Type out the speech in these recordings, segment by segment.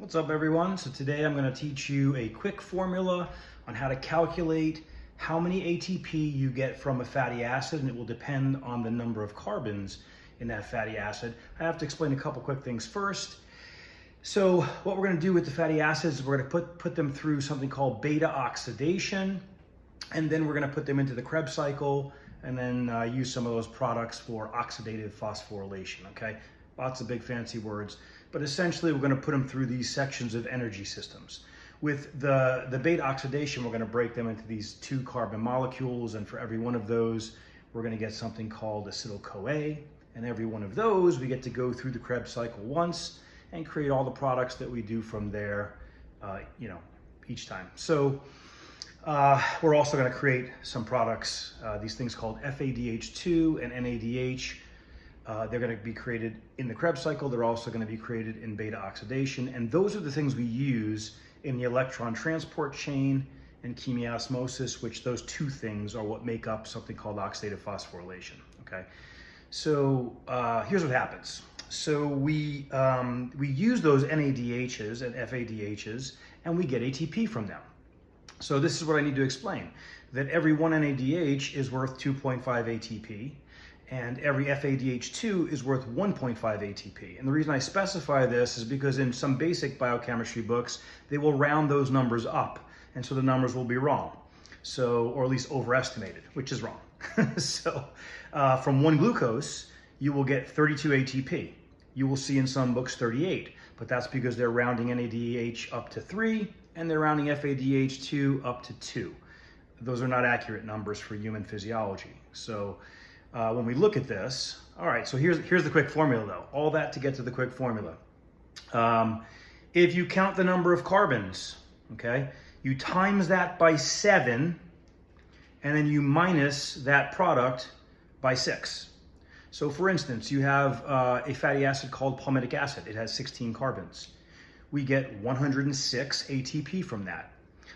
What's up, everyone? So today I'm going to teach you a quick formula on how to calculate how many ATP you get from a fatty acid, and it will depend on the number of carbons in that fatty acid. I have to explain a couple quick things first. So what we're going to do with the fatty acids is we're going to put them through something called beta oxidation, and then we're going to put them into the Krebs cycle and then use some of those products for oxidative phosphorylation, okay? Lots of big fancy words, but essentially we're going to put them through these sections of energy systems. With the beta oxidation, we're going to break them into these 2 carbon molecules, and for every one of those, we're going to get something called acetyl-CoA, and every one of those, we get to go through the Krebs cycle once and create all the products that we do from there, each time. So we're also going to create some products, these things called FADH2 and NADH. They're going to be created in the Krebs cycle. They're also going to be created in beta oxidation. And those are the things we use in the electron transport chain and chemiosmosis, which those 2 things are what make up something called oxidative phosphorylation, okay? So here's what happens. So we use those NADHs and FADHs, and we get ATP from them. So this is what I need to explain, that every 1 NADH is worth 2.5 ATP, and every FADH2 is worth 1.5 ATP. And the reason I specify this is because in some basic biochemistry books, they will round those numbers up, and so the numbers will be wrong. So, or at least overestimated, which is wrong. So from 1 glucose, you will get 32 ATP. You will see in some books 38, but that's because they're rounding NADH up to 3, and they're rounding FADH2 up to 2. Those are not accurate numbers for human physiology. So when we look at this, all right, so here's the quick formula though. All that to get to the quick formula. If you count the number of carbons, okay, you times that by 7, and then you minus that product by 6. So for instance, you have a fatty acid called palmitic acid. It has 16 carbons. We get 106 ATP from that.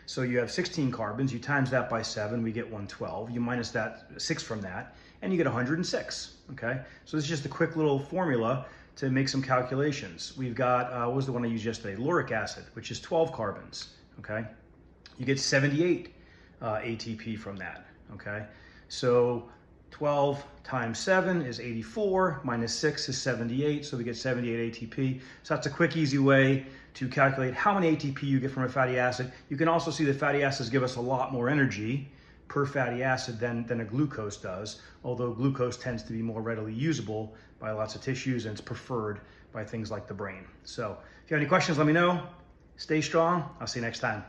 So you have 16 carbons, you times that by 7, we get 112. You minus that 6 from that, and you get 106, okay? So this is just a quick little formula to make some calculations. We've got, what was the one I used yesterday? Lauric acid, which is 12 carbons, okay? You get 78 ATP from that, okay? So 12 times 7 is 84, minus 6 is 78, so we get 78 ATP. So that's a quick, easy way to calculate how many ATP you get from a fatty acid. You can also see that fatty acids give us a lot more energy per fatty acid than a glucose does, although glucose tends to be more readily usable by lots of tissues, and it's preferred by things like the brain. So if you have any questions, let me know. Stay strong. I'll see you next time.